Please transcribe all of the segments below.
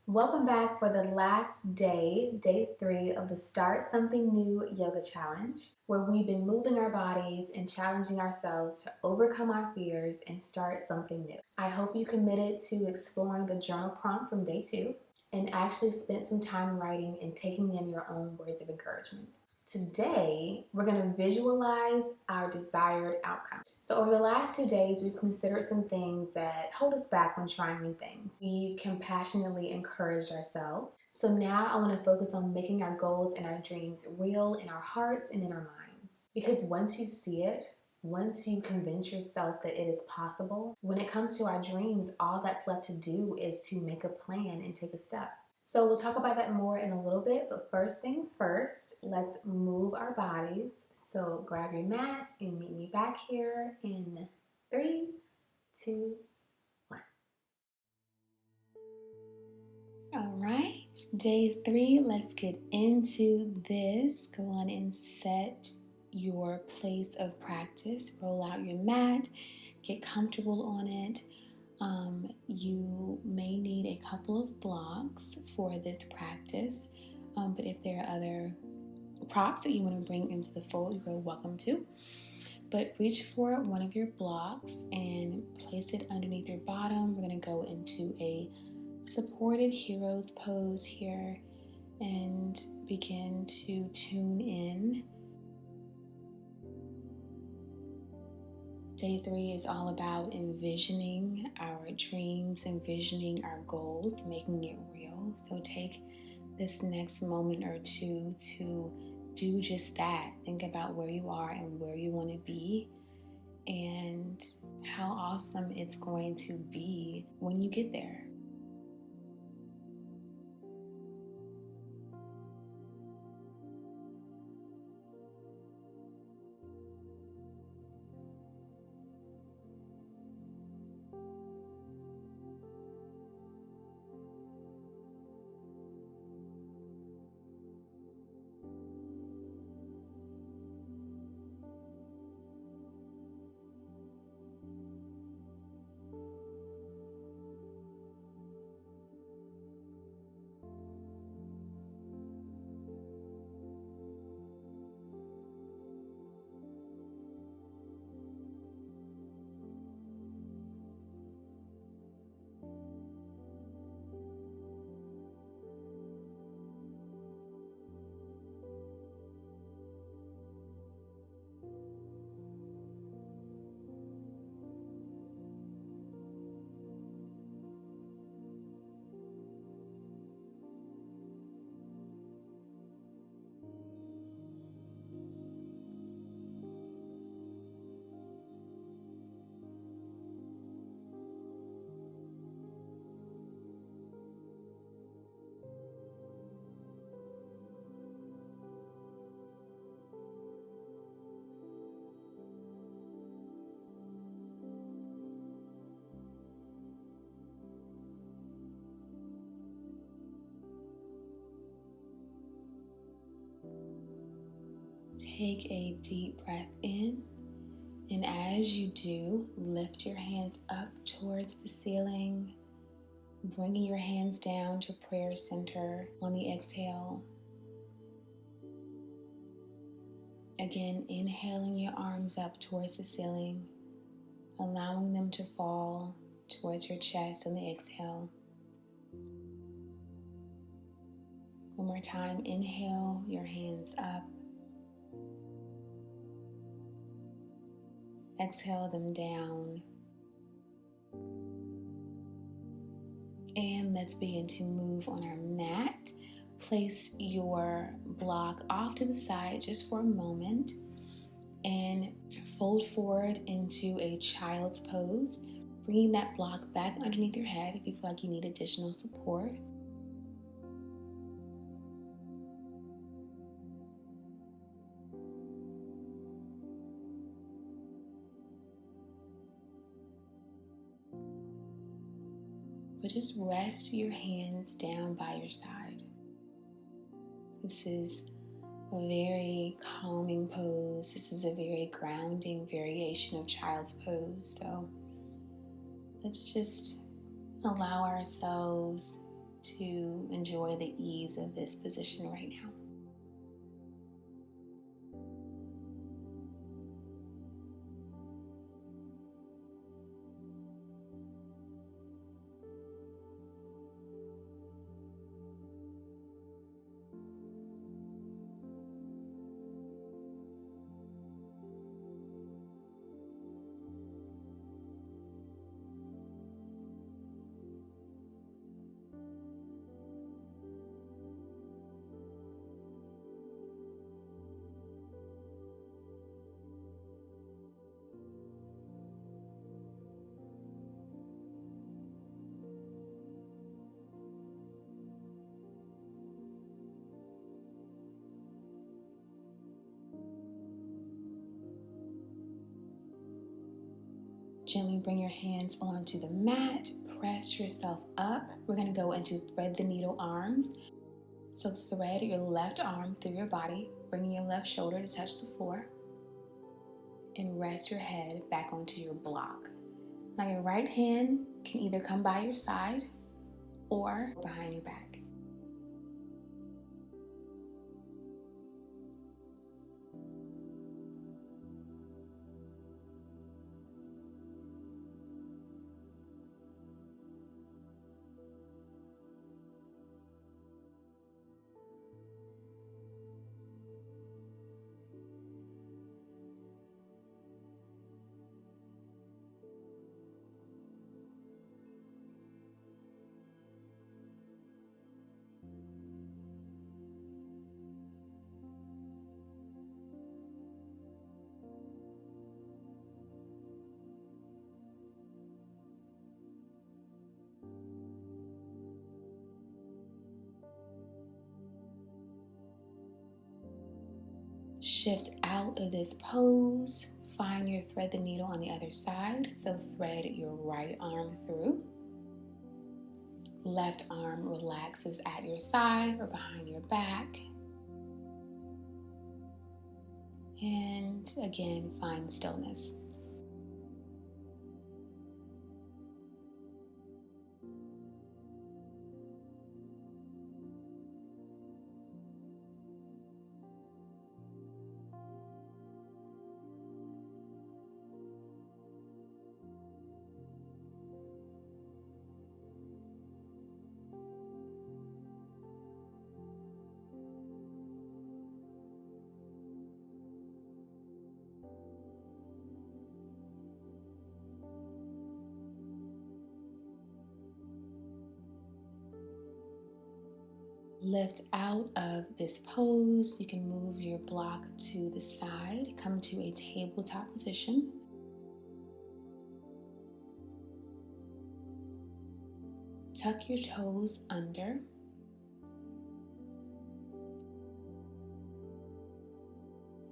Welcome back for the last day, day 3 of the Start Something New Yoga Challenge, where we've been moving our bodies and challenging ourselves to overcome our fears and start something new. I hope you committed to exploring the journal prompt from day 2 and actually spent some time writing and taking in your own words of encouragement. Today, we're going to visualize our desired outcome. So over the last 2 days, we've considered some things that hold us back when trying new things. We compassionately encouraged ourselves. So now I want to focus on making our goals and our dreams real in our hearts and in our minds. Because once you see it, once you convince yourself that it is possible, when it comes to our dreams, all that's left to do is to make a plan and take a step. So we'll talk about that more in a little bit, but first things first, let's move our bodies. So grab your mat and meet me back here in 3, 2, 1. All right, day 3, let's get into this. Go on and set your place of practice. Roll out your mat, get comfortable on it. You may need a couple of blocks for this practice, but if there are other props that you want to bring into the fold, you're welcome to. But reach for one of your blocks and place it underneath your bottom. We're going to go into a supported hero's pose here and begin to tune in. Day 3 is all about envisioning our dreams, envisioning our goals, making it real. So take this next moment or two to do just that. Think about where you are and where you want to be and how awesome it's going to be when you get there. Take a deep breath in, and as you do, lift your hands up towards the ceiling, bringing your hands down to prayer center on the exhale. Again, inhaling your arms up towards the ceiling, allowing them to fall towards your chest on the exhale. One more time, inhale your hands up. Exhale them down. And let's begin to move on our mat. Place your block off to the side just for a moment and fold forward into a child's pose, bringing that block back underneath your head if you feel like you need additional support. But just rest your hands down by your side. This is a very calming pose. This is a very grounding variation of child's pose. So let's just allow ourselves to enjoy the ease of this position right now. Gently bring your hands onto the mat, press yourself up. We're going to go into thread the needle arms. So thread your left arm through your body, bringing your left shoulder to touch the floor, and rest your head back onto your block. Now your right hand can either come by your side or behind your back. Shift out of this pose. Find your thread the needle on the other side. So thread your right arm through. Left arm relaxes at your side or behind your back. And again, find stillness. Lift out of this pose. You can move your block to the side, come to a tabletop position. Tuck your toes under.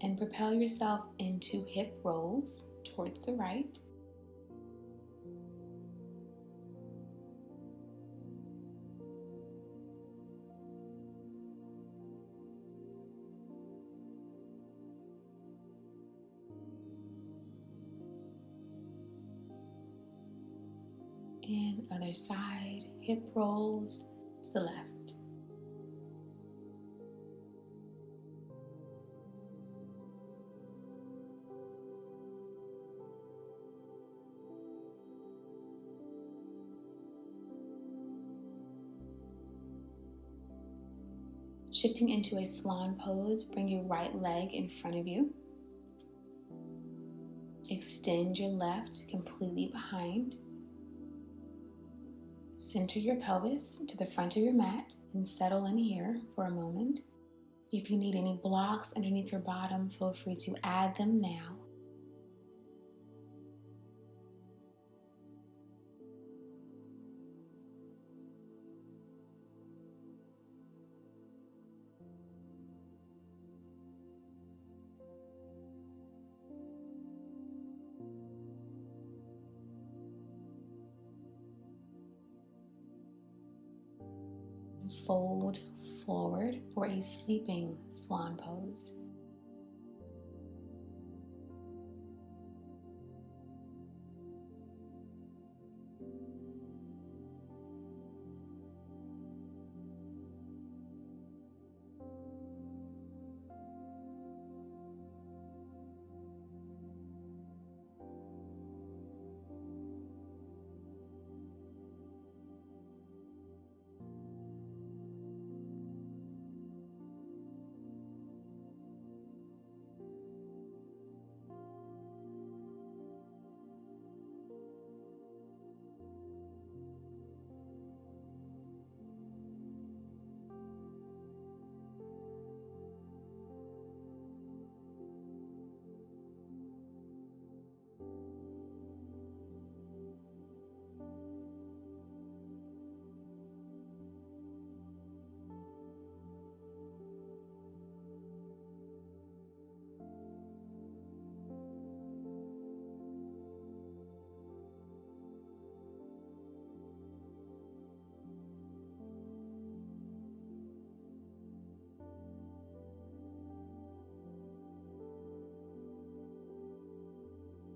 And propel yourself into hip rolls towards the right. And other side, hip rolls to the left. Shifting into a swan pose, bring your right leg in front of you. Extend your left completely behind. Center your pelvis to the front of your mat and settle in here for a moment. If you need any blocks underneath your bottom, feel free to add them now. Fold forward for a sleeping swan pose.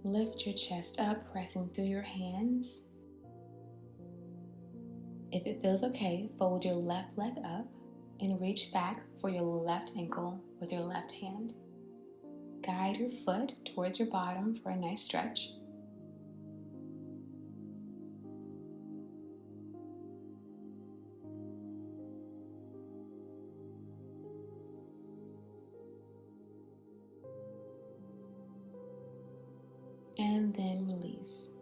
Lift your chest up, pressing through your hands. If it feels okay, fold your left leg up and reach back for your left ankle with your left hand. Guide your foot towards your bottom for a nice stretch. And then release.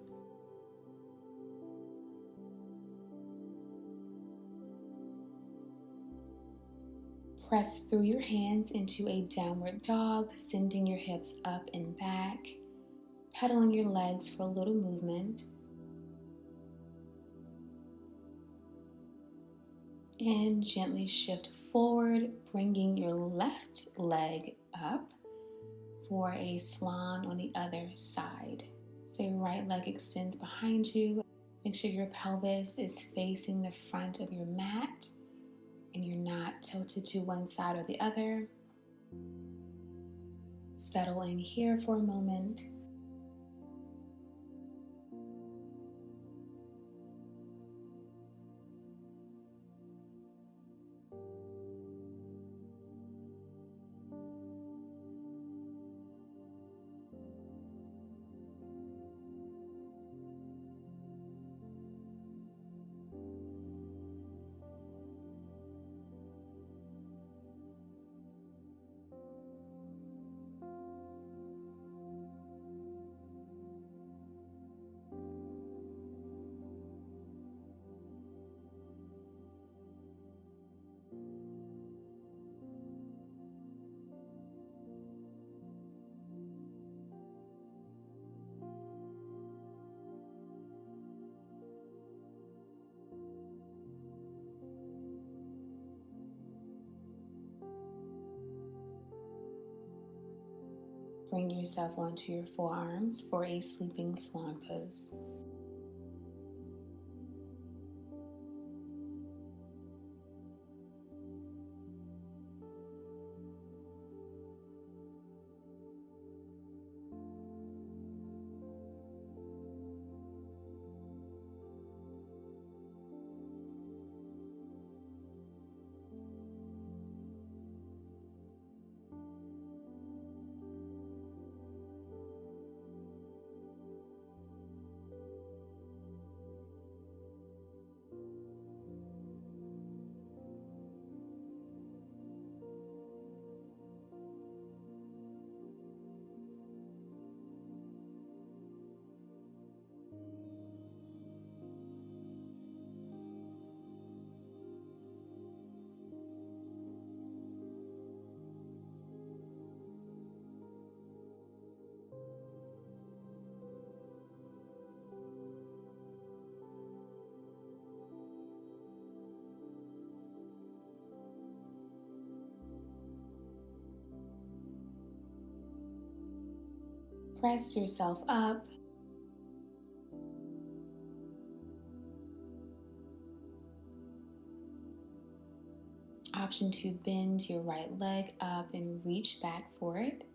Press through your hands into a downward dog, sending your hips up and back, pedaling your legs for a little movement. And gently shift forward, bringing your left leg up for a swan on the other side. So your right leg extends behind you. Make sure your pelvis is facing the front of your mat and you're not tilted to one side or the other. Settle in here for a moment. Bring yourself onto your forearms for a sleeping swan pose. Press yourself up. Option to bend your right leg up and reach back for it.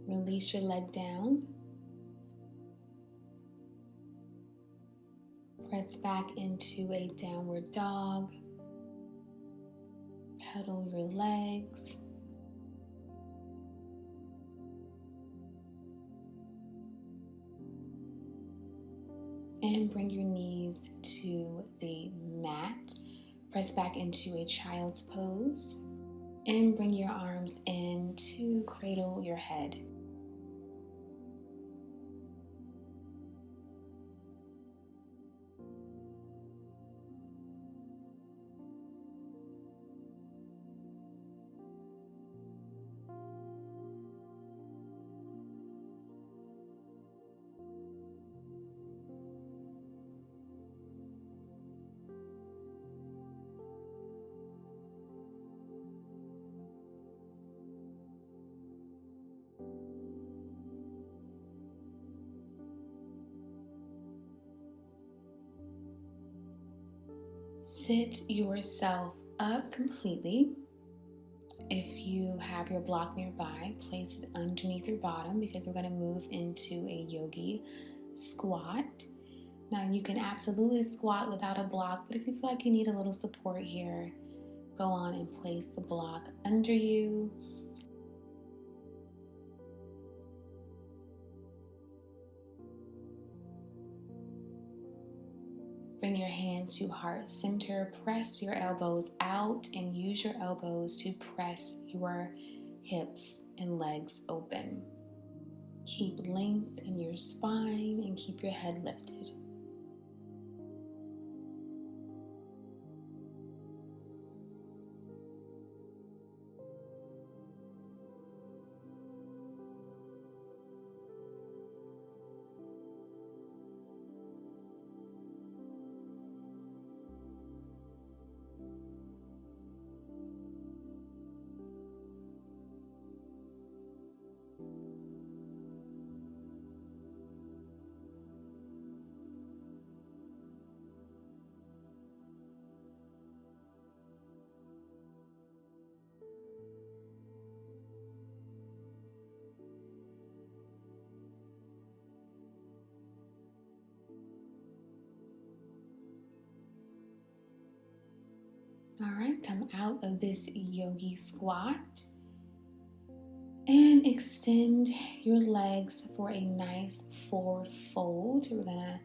Release your leg down. Press back into a downward dog. Pedal your legs. And bring your knees to the mat. Press back into a child's pose. And bring your arms in to cradle your head. Sit yourself up completely. If you have your block nearby, place it underneath your bottom because we're going to move into a yogi squat. Now you can absolutely squat without a block, but if you feel like you need a little support here, go on and place the block under you. Bring your hands to heart center, press your elbows out and use your elbows to press your hips and legs open. Keep length in your spine and keep your head lifted. All right, come out of this yogi squat and extend your legs for a nice forward fold. We're gonna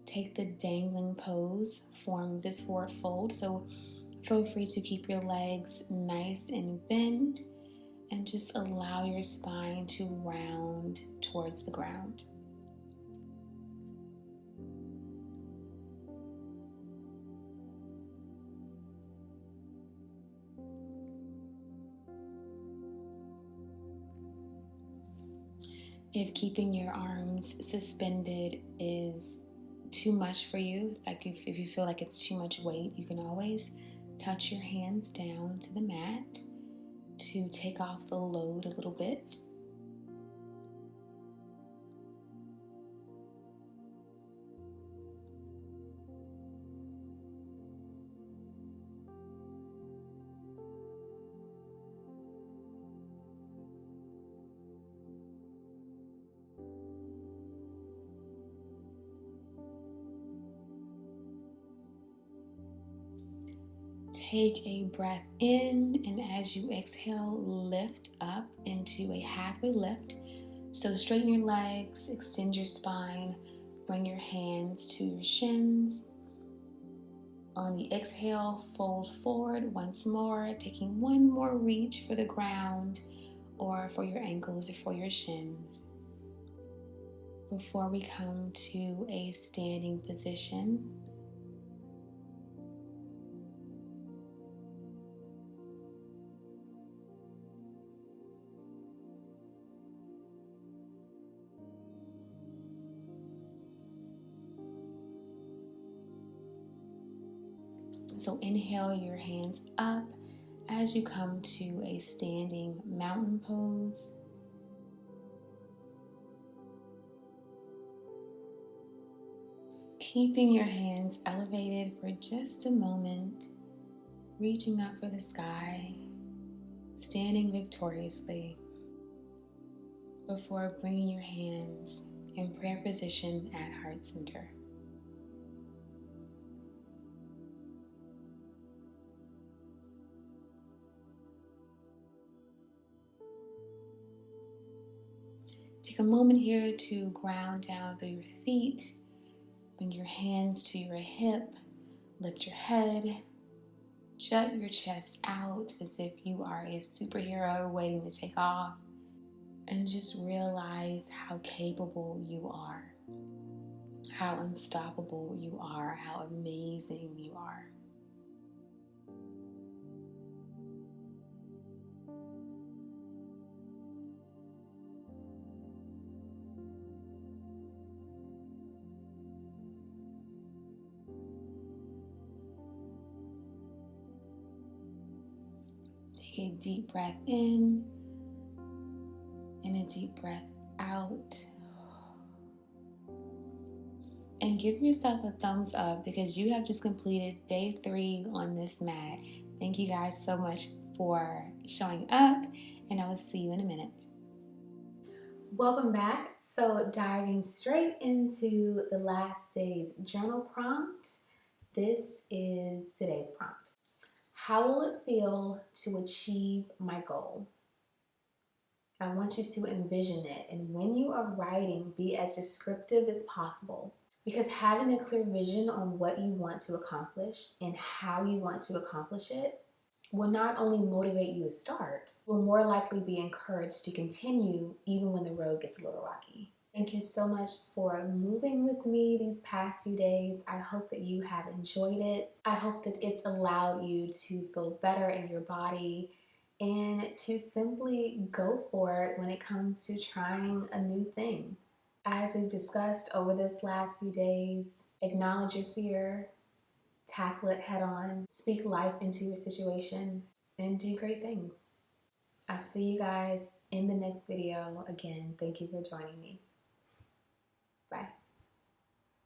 take the dangling pose, form this forward fold. So feel free to keep your legs nice and bent and just allow your spine to round towards the ground. If keeping your arms suspended is too much for you, it's like if you feel like it's too much weight, you can always touch your hands down to the mat to take off the load a little bit. Take a breath in, and as you exhale, lift up into a halfway lift. So straighten your legs, extend your spine, bring your hands to your shins. On the exhale, fold forward once more, taking one more reach for the ground or for your ankles or for your shins. Before we come to a standing position, so inhale your hands up as you come to a standing mountain pose. Keeping your hands elevated for just a moment, reaching up for the sky, standing victoriously before bringing your hands in prayer position at heart center. Take a moment here to ground down through your feet. Bring your hands to your hip, lift your head, jut your chest out as if you are a superhero waiting to take off, and just realize how capable you are, how unstoppable you are, how amazing you are. Take a deep breath in and a deep breath out. And and give yourself a thumbs up because you have just completed day 3 on this mat. Thank you guys so much for showing up, and I will see you in a minute. Welcome back. So diving straight into the last day's journal prompt, this is today's prompt. How will it feel to achieve my goal? I want you to envision it, and when you are writing, be as descriptive as possible. Because having a clear vision on what you want to accomplish and how you want to accomplish it will not only motivate you to start, will more likely be encouraged to continue even when the road gets a little rocky. Thank you so much for moving with me these past few days. I hope that you have enjoyed it. I hope that it's allowed you to feel better in your body and to simply go for it when it comes to trying a new thing. As we've discussed over this last few days, acknowledge your fear, tackle it head on, speak life into your situation, and do great things. I'll see you guys in the next video. Again, thank you for joining me. Bye.